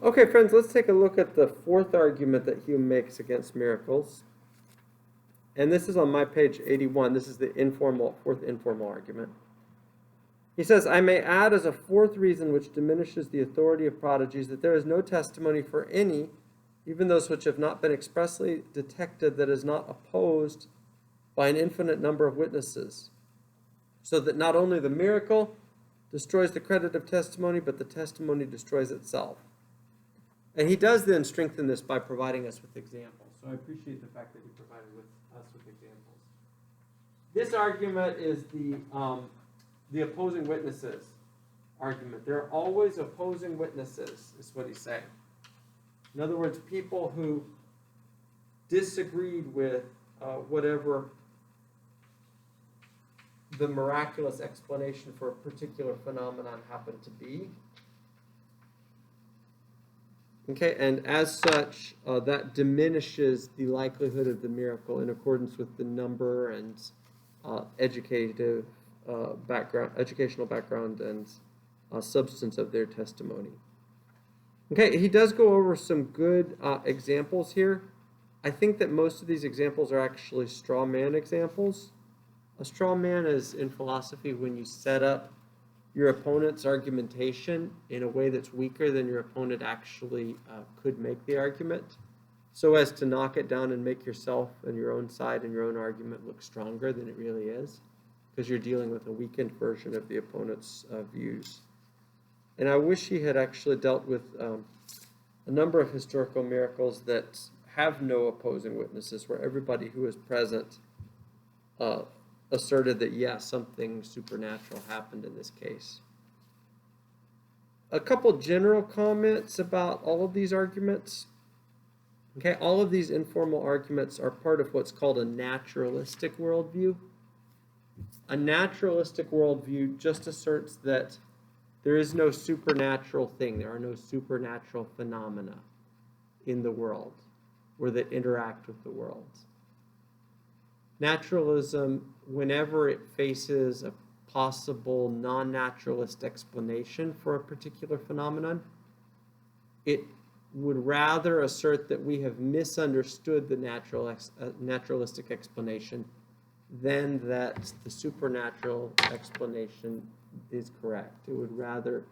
Okay, friends, let's take a look at the fourth argument that Hume makes against miracles. And this is on my page 81. This is the fourth informal argument. He says, I may add as a fourth reason which diminishes the authority of prodigies that there is no testimony for any, even those which have not been expressly detected, that is not opposed by an infinite number of witnesses, so that not only the miracle destroys the credit of testimony, but the testimony destroys itself. And he does then strengthen this by providing us with examples. So I appreciate the fact that he provided us with examples. This argument is the opposing witnesses argument. There are always opposing witnesses, is what he's saying. In other words, people who disagreed with whatever the miraculous explanation for a particular phenomenon happened to be. Okay, and as such, that diminishes the likelihood of the miracle in accordance with the number and educational background and substance of their testimony. Okay, he does go over some good examples here. I think that most of these examples are actually straw man examples. A straw man is, in philosophy, when you set up your opponent's argumentation in a way that's weaker than your opponent actually could make the argument, so as to knock it down and make yourself and your own side and your own argument look stronger than it really is, because you're dealing with a weakened version of the opponent's views. And I wish he had actually dealt with a number of historical miracles that have no opposing witnesses, where everybody who was present asserted that, yes, something supernatural happened in this case. A couple general comments about all of these arguments. Okay, all of these informal arguments are part of what's called a naturalistic worldview. A naturalistic worldview just asserts that there is no supernatural thing, there are no supernatural phenomena in the world or that interact with the world. Naturalism, whenever it faces a possible non-naturalist explanation for a particular phenomenon, it would rather assert that we have misunderstood the naturalistic explanation than that the supernatural explanation is correct. It would rather,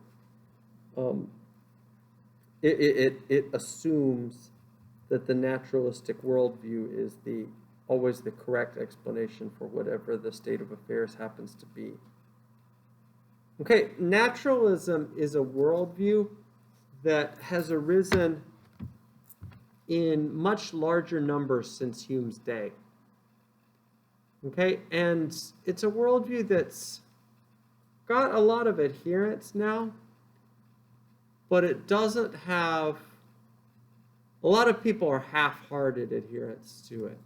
it assumes that the naturalistic worldview is always the correct explanation for whatever the state of affairs happens to be. Okay, naturalism is a worldview that has arisen in much larger numbers since Hume's day. Okay, and it's a worldview that's got a lot of adherents now, but it doesn't have, a lot of people are half-hearted adherents to it.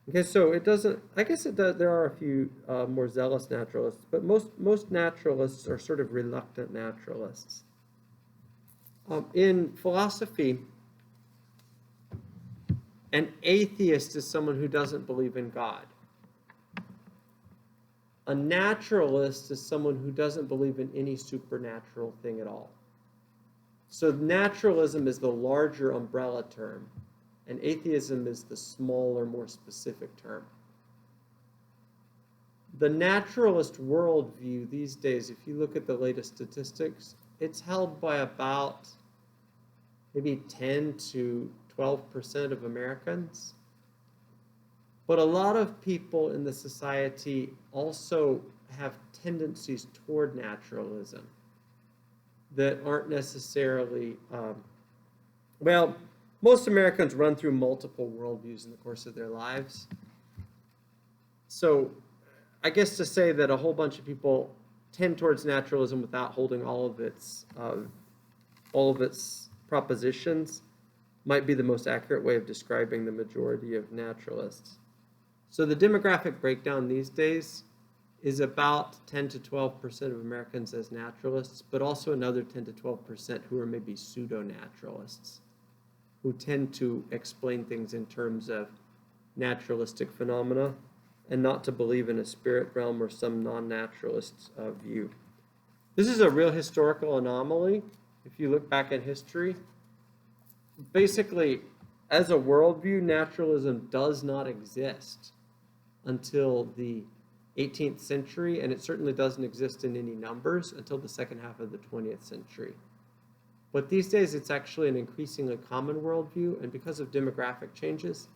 Okay, so it doesn't, I guess it does, there are a few more zealous naturalists, but most naturalists are sort of reluctant naturalists. In philosophy, an atheist is someone who doesn't believe in God. A naturalist is someone who doesn't believe in any supernatural thing at all. So naturalism is the larger umbrella term, and atheism is the smaller, more specific term. The naturalist worldview these days, if you look at the latest statistics, it's held by about maybe 10 to 12% of Americans. But a lot of people in the society also have tendencies toward naturalism that aren't necessarily, well, most Americans run through multiple worldviews in the course of their lives. So I guess to say that a whole bunch of people tend towards naturalism without holding all of its propositions might be the most accurate way of describing the majority of naturalists. So the demographic breakdown these days is about 10 to 12% of Americans as naturalists, but also another 10 to 12% who are maybe pseudo-naturalists, who tend to explain things in terms of naturalistic phenomena and not to believe in a spirit realm or some non-naturalist view. This is a real historical anomaly. if you look back at history, basically, as a worldview, naturalism does not exist until the 18th century, and it certainly doesn't exist in any numbers until the second half of the 20th century. But these days, it's actually an increasingly common worldview, and because of demographic changes,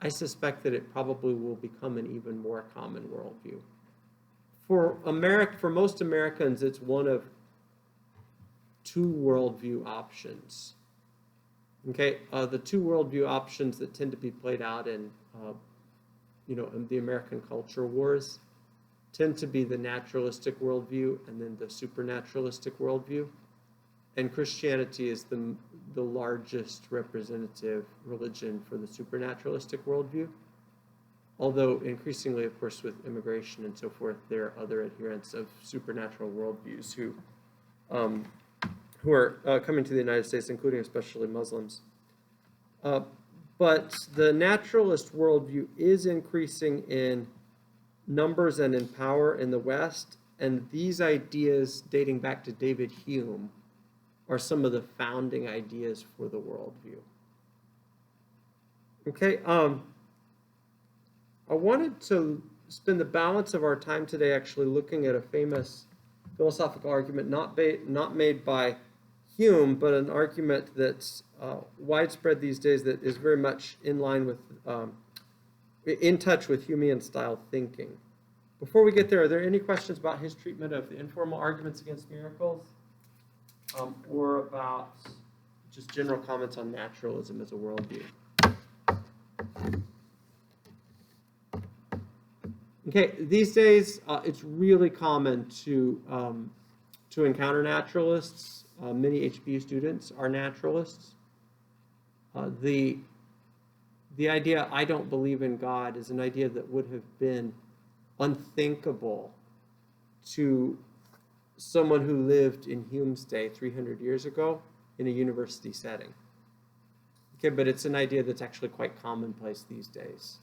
I suspect that it probably will become an even more common worldview. For most Americans, it's one of two worldview options. Okay, the two worldview options that tend to be played out in the American culture wars tend to be the naturalistic worldview and then the supernaturalistic worldview. And Christianity is the largest representative religion for the supernaturalistic worldview. Although increasingly, of course, with immigration and so forth, there are other adherents of supernatural worldviews who are coming to the United States, including especially Muslims. But the naturalist worldview is increasing in numbers and in power in the West, and these ideas, dating back to David Hume, are some of the founding ideas for the worldview. Okay, I wanted to spend the balance of our time today actually looking at a famous philosophical argument not made by Hume, but an argument that's widespread these days that is very much in line with, in touch with Humean style thinking. Before we get there, are there any questions about his treatment of the informal arguments against miracles, or about just general comments on naturalism as a worldview? Okay, these days it's really common to encounter naturalists. Many HBU students are naturalists. The idea, I don't believe in God, is an idea that would have been unthinkable to someone who lived in Hume's day 300 years ago in a university setting. Okay, but it's an idea that's actually quite commonplace these days.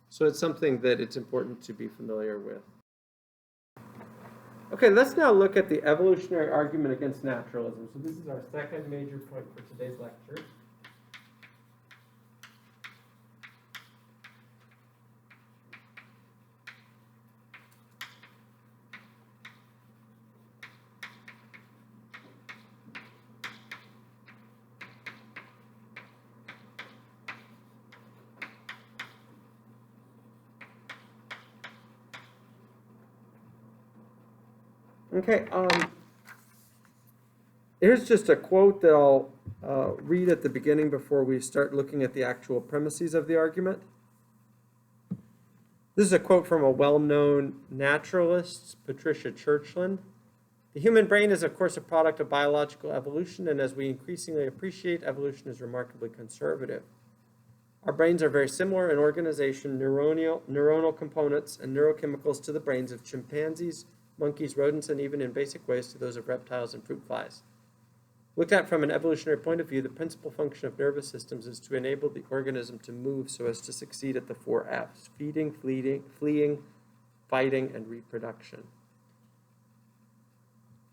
So it's something that it's important to be familiar with. Okay, let's now look at the evolutionary argument against naturalism. So this is our second major point for today's lecture. Okay, here's just a quote that I'll read at the beginning before we start looking at the actual premises of the argument. This is a quote from a well-known naturalist, Patricia Churchland. The human brain is, of course, a product of biological evolution, and as we increasingly appreciate, evolution is remarkably conservative. Our brains are very similar in organization, neuronal components, and neurochemicals to the brains of chimpanzees, monkeys, rodents, and even in basic ways to those of reptiles and fruit flies. Looked at from an evolutionary point of view, the principal function of nervous systems is to enable the organism to move so as to succeed at the 4 F's: feeding, fleeing, fighting, and reproduction.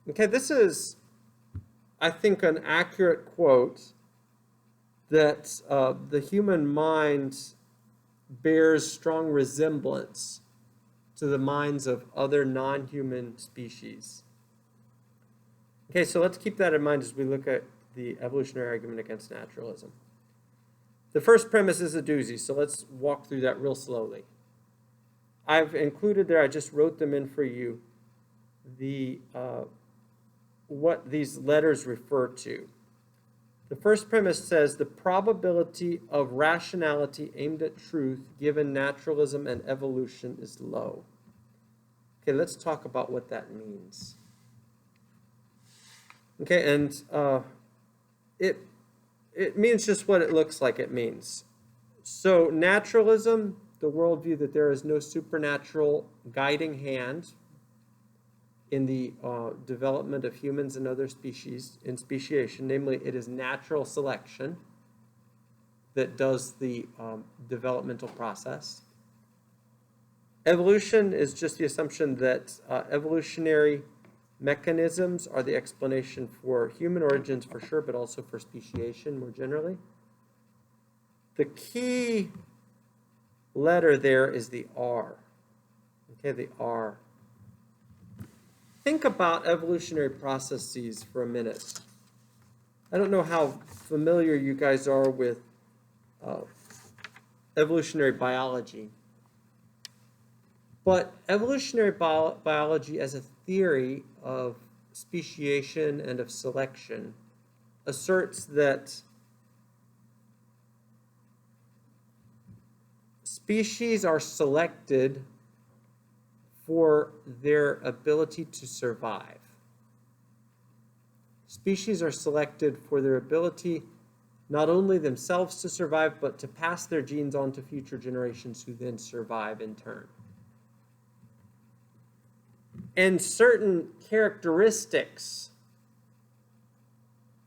Okay, this is, I think, an accurate quote that the human mind bears strong resemblance to the minds of other non-human species. Okay, so let's keep that in mind as we look at the evolutionary argument against naturalism. The first premise is a doozy, so let's walk through that real slowly. I've included there, I just wrote them in for you, what these letters refer to. The first premise says the probability of rationality aimed at truth given naturalism and evolution is low. Okay, let's talk about what that means. Okay, and it means just what it looks like it means. So naturalism, the worldview that there is no supernatural guiding hand in the development of humans and other species in speciation, namely it is natural selection that does the developmental process. Evolution is just the assumption that evolutionary mechanisms are the explanation for human origins for sure, but also for speciation more generally. The key letter there is the R. Okay, the R. Think about evolutionary processes for a minute. I don't know how familiar you guys are with evolutionary biology, but evolutionary biology as a theory of speciation and of selection asserts that species are selected for their ability to survive. Species are selected for their ability not only themselves to survive, but to pass their genes on to future generations who then survive in turn. And certain characteristics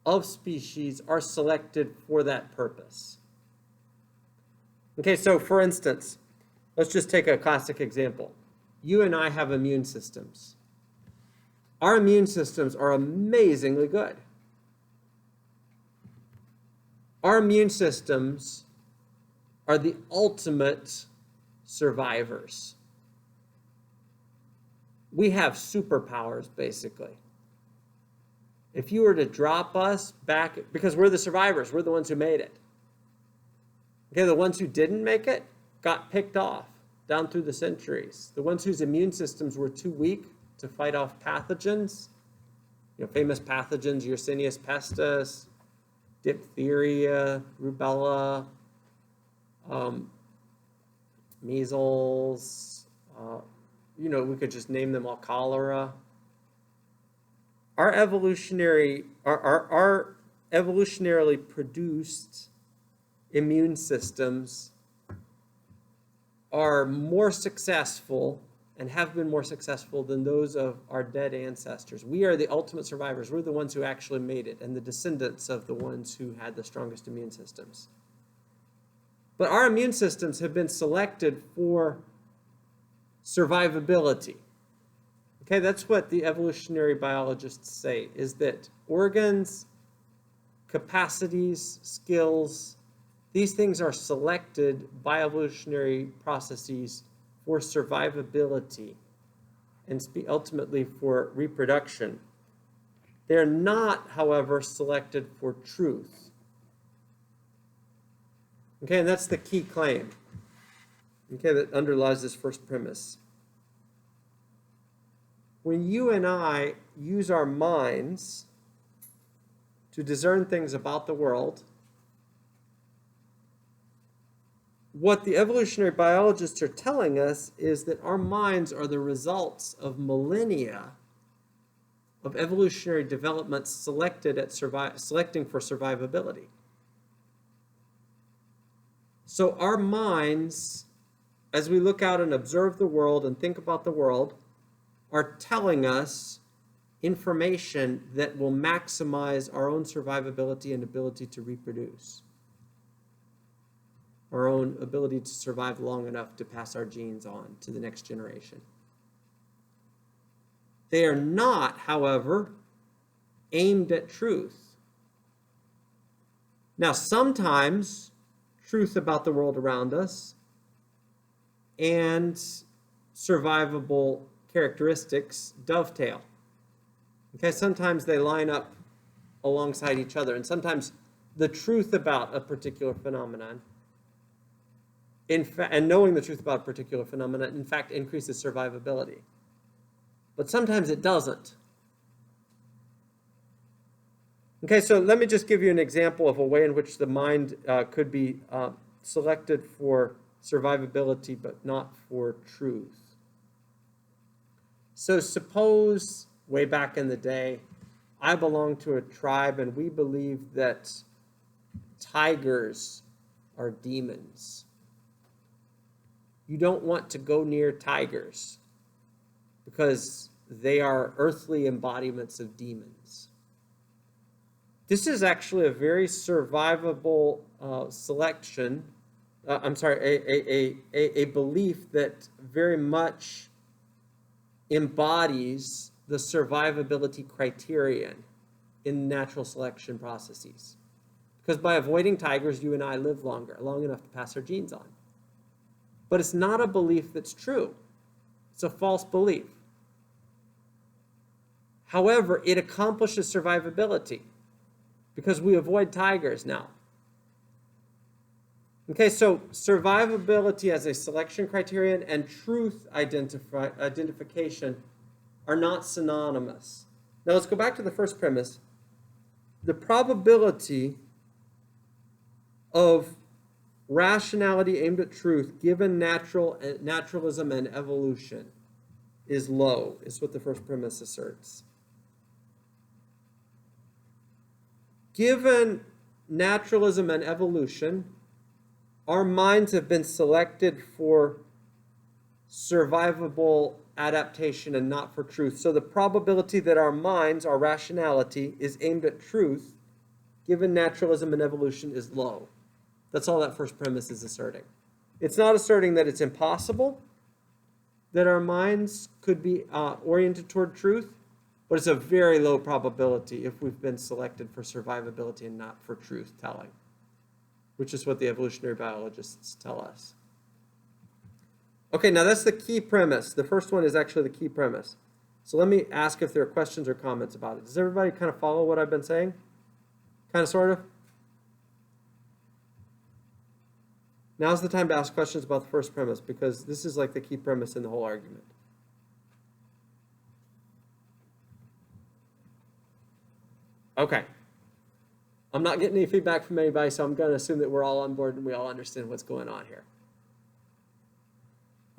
of species are selected for that purpose. Okay, so for instance, let's just take a classic example. You and I have immune systems. Our immune systems are amazingly good. Our immune systems are the ultimate survivors. We have superpowers, basically. If you were to drop us back, because we're the survivors, we're the ones who made it. Okay, the ones who didn't make it got picked off down through the centuries. The ones whose immune systems were too weak to fight off pathogens, famous pathogens, Yersinia pestis, diphtheria, rubella, measles, we could just name them all, cholera. Our evolutionarily produced immune systems are more successful and have been more successful than those of our dead ancestors. We are the ultimate survivors. We're the ones who actually made it and the descendants of the ones who had the strongest immune systems. But our immune systems have been selected for survivability. Okay, that's what the evolutionary biologists say, is that organs, capacities, skills, these things are selected by evolutionary processes for survivability and ultimately for reproduction. They're not, however, selected for truth. Okay, and that's the key claim, okay, that underlies this first premise. When you and I use our minds to discern things about the world, what the evolutionary biologists are telling us is that our minds are the results of millennia of evolutionary development selecting for survivability. So our minds, as we look out and observe the world and think about the world, are telling us information that will maximize our own survivability and ability to reproduce, our own ability to survive long enough to pass our genes on to the next generation. They are not, however, aimed at truth. Now, sometimes truth about the world around us and survivable characteristics dovetail. Okay, sometimes they line up alongside each other, and sometimes the truth about a particular phenomenon, and knowing the truth about a particular phenomenon, in fact, increases survivability. But sometimes it doesn't. Okay, so let me just give you an example of a way in which the mind could be selected for survivability, but not for truth. So suppose, way back in the day, I belonged to a tribe and we believed that tigers are demons. You don't want to go near tigers because they are earthly embodiments of demons. This is actually a very survivable selection. A belief that very much embodies the survivability criterion in natural selection processes. Because by avoiding tigers, you and I live longer, long enough to pass our genes on. But it's not a belief that's true. It's a false belief. However, it accomplishes survivability because we avoid tigers now. Okay, so survivability as a selection criterion and truth identification are not synonymous. Now let's go back to the first premise. The probability of rationality aimed at truth given naturalism and evolution is low, is what the first premise asserts. Given naturalism and evolution, our minds have been selected for survivable adaptation and not for truth. So the probability that our minds, our rationality, is aimed at truth, given naturalism and evolution, is low. That's all that first premise is asserting. It's not asserting that it's impossible that our minds could be oriented toward truth, but it's a very low probability if we've been selected for survivability and not for truth telling, which is what the evolutionary biologists tell us. Okay, now that's the key premise. The first one is actually the key premise. So let me ask if there are questions or comments about it. Does everybody kind of follow what I've been saying? Kind of, sort of? Now's the time to ask questions about the first premise because this is like the key premise in the whole argument. Okay. I'm not getting any feedback from anybody, so I'm going to assume that we're all on board and we all understand what's going on here.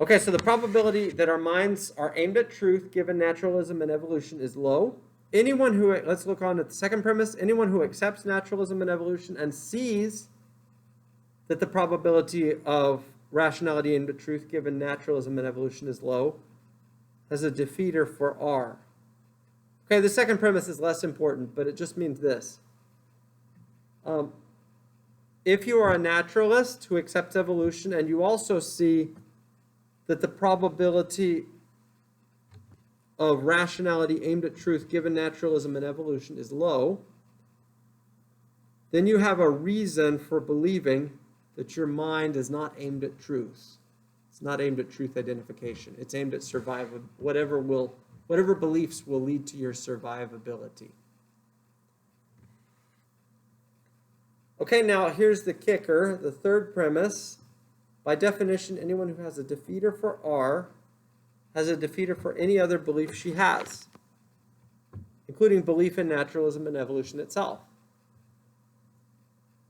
Okay, so the probability that our minds are aimed at truth given naturalism and evolution is low. Anyone who, let's look on at the second premise, anyone who accepts naturalism and evolution and sees that the probability of rationality aimed at truth given naturalism and evolution is low has a defeater for R. Okay, the second premise is less important, but it just means this. If you are a naturalist who accepts evolution and you also see that the probability of rationality aimed at truth given naturalism and evolution is low, then you have a reason for believing that your mind is not aimed at truth. It's not aimed at truth identification. It's aimed at survival, whatever beliefs will lead to your survivability. Okay, now here's the kicker, the third premise. By definition, anyone who has a defeater for R has a defeater for any other belief she has, including belief in naturalism and evolution itself.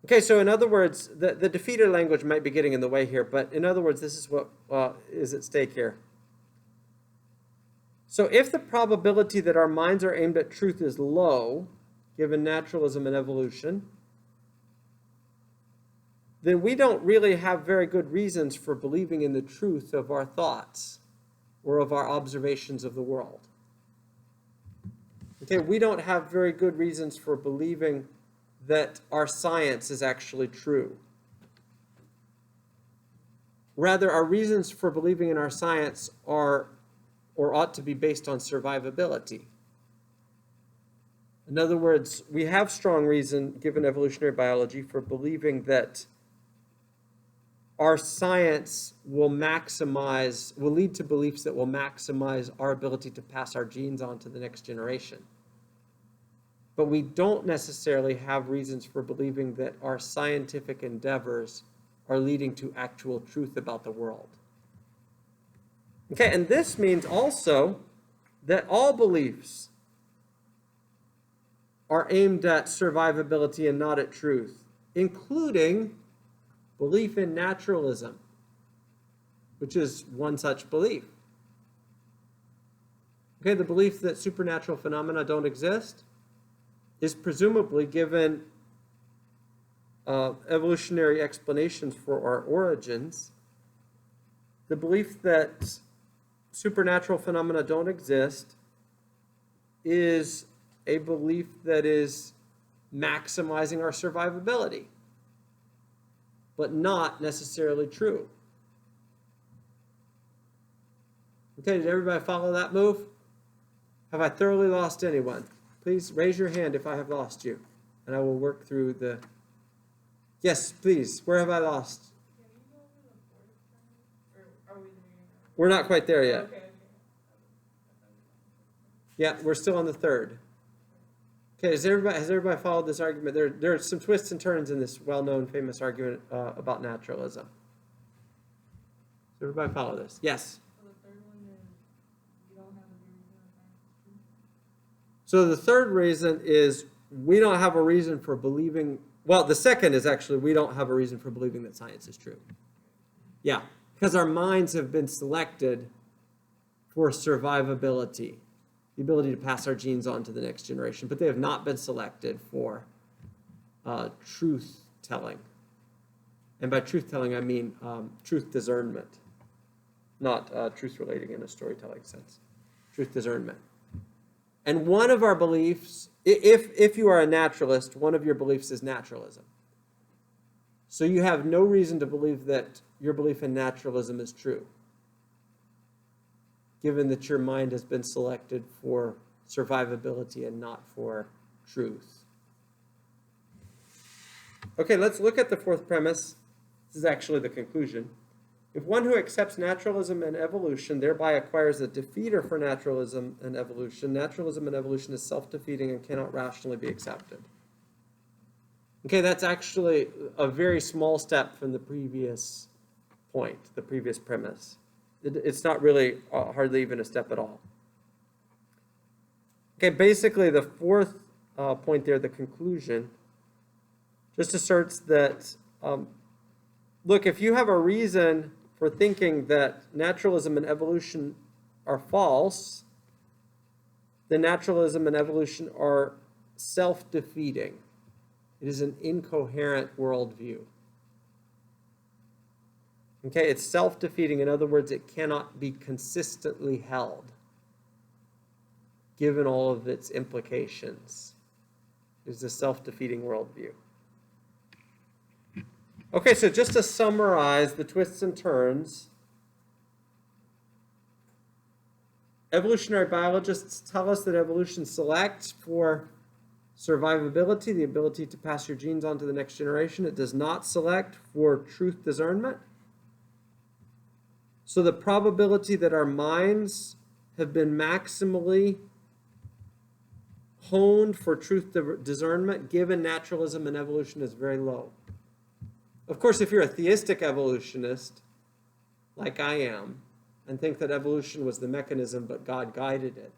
Okay, so in other words, the defeater language might be getting in the way here, but in other words, this is what is at stake here. So if the probability that our minds are aimed at truth is low, given naturalism and evolution, then we don't really have very good reasons for believing in the truth of our thoughts or of our observations of the world. Okay, we don't have very good reasons for believing that our science is actually true. Rather, our reasons for believing in our science are or ought to be based on survivability. In other words, we have strong reason, given evolutionary biology, for believing that our science will lead to beliefs that will maximize our ability to pass our genes on to the next generation. But we don't necessarily have reasons for believing that our scientific endeavors are leading to actual truth about the world. Okay, and this means also that all beliefs are aimed at survivability and not at truth, including belief in naturalism, which is one such belief. Okay, the belief that supernatural phenomena don't exist is presumably given evolutionary explanations for our origins. The belief that supernatural phenomena don't exist is a belief that is maximizing our survivability, but not necessarily true. Okay, did everybody follow that move? Have I thoroughly lost anyone? Please raise your hand if I have lost you, and I will work through the... Yes, please. Where have I lost? We're not quite there yet. Yeah, we're still on the third. Okay, has everybody followed this argument? There are some twists and turns in this well-known, famous argument about naturalism. Does everybody follow this? Yes? So the third reason is we don't have a reason for believing... Well, the second is actually we don't have a reason for believing that science is true. Yeah, because our minds have been selected for survivability, the ability to pass our genes on to the next generation, but they have not been selected for truth-telling. And by truth-telling, I mean truth discernment, not truth-relating in a storytelling sense. Truth discernment. And one of our beliefs, if you are a naturalist, one of your beliefs is naturalism. So you have no reason to believe that your belief in naturalism is true, given that your mind has been selected for survivability and not for truth. Okay, let's look at the fourth premise. This is actually the conclusion. If one who accepts naturalism and evolution thereby acquires a defeater for naturalism and evolution is self-defeating and cannot rationally be accepted. Okay, that's actually a very small step from the previous point, the previous premise. It's not really hardly even a step at all. Okay, basically the fourth point there, the conclusion, just asserts that, look, if you have a reason for thinking that naturalism and evolution are false, then naturalism and evolution are self-defeating. It is an incoherent worldview. Okay, it's self-defeating. In other words, it cannot be consistently held, given all of its implications. It's a self-defeating worldview. Okay, so just to summarize the twists and turns, evolutionary biologists tell us that evolution selects for survivability, the ability to pass your genes on to the next generation. It does not select for truth discernment. So the probability that our minds have been maximally honed for truth discernment, given naturalism and evolution, is very low. Of course, if you're a theistic evolutionist, like I am, and think that evolution was the mechanism but God guided it,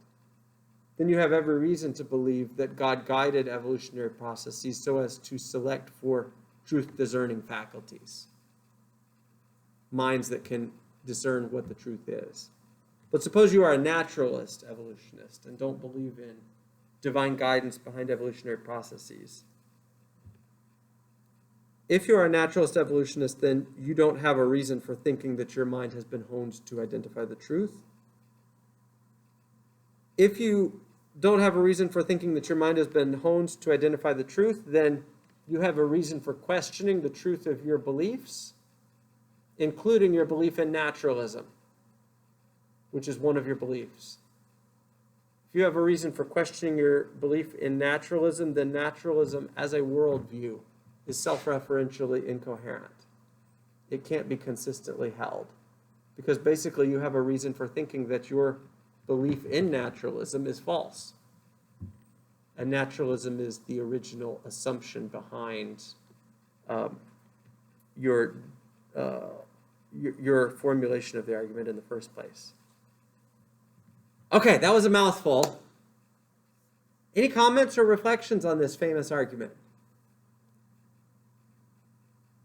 then you have every reason to believe that God guided evolutionary processes so as to select for truth-discerning faculties, minds that can discern what the truth is. But suppose you are a naturalist evolutionist and don't believe in divine guidance behind evolutionary processes. If you're a naturalist evolutionist, then you don't have a reason for thinking that your mind has been honed to identify the truth. If you don't have a reason for thinking that your mind has been honed to identify the truth, then you have a reason for questioning the truth of your beliefs, including your belief in naturalism, which is one of your beliefs. If you have a reason for questioning your belief in naturalism, then naturalism as a worldview is self-referentially incoherent. It can't be consistently held, because basically you have a reason for thinking that your belief in naturalism is false. And naturalism is the original assumption behind your formulation of the argument in the first place. Okay, that was a mouthful. Any comments or reflections on this famous argument?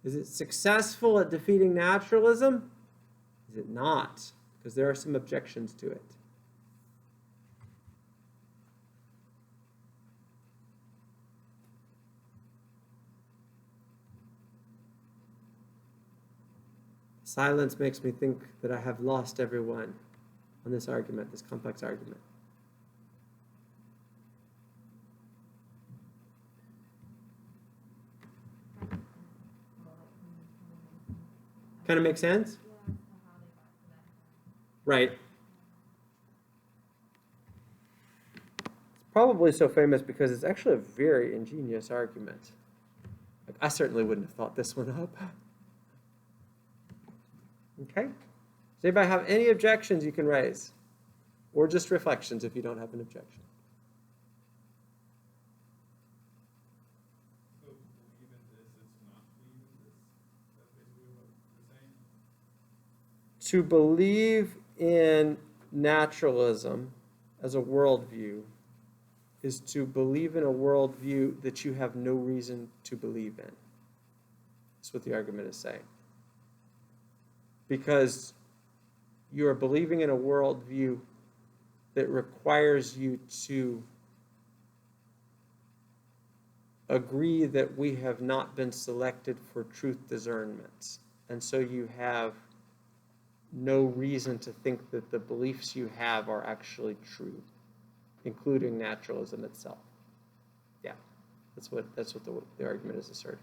Is it successful at defeating naturalism? Is it not? Because there are some objections to it. Silence makes me think that I have lost everyone on this argument, this complex argument. Kind of makes sense? Right. probably so famous because it's actually a very ingenious argument. Like, I certainly wouldn't have thought this one up. Okay? Does anybody have any objections you can raise? Or just reflections if you don't have an objection? So believe in this, it's not believe in this? That's basically what you're saying? To believe in naturalism as a worldview is to believe in a worldview that you have no reason to believe in. That's what the argument is saying. Because you are believing in a worldview that requires you to agree that we have not been selected for truth discernments. And so you have no reason to think that the beliefs you have are actually true, including naturalism itself. Yeah, that's what the argument is asserting.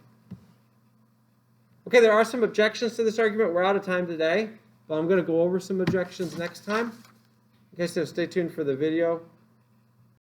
Okay, there are some objections to this argument. We're out of time today, but I'm going to go over some objections next time. Okay, so stay tuned for the video.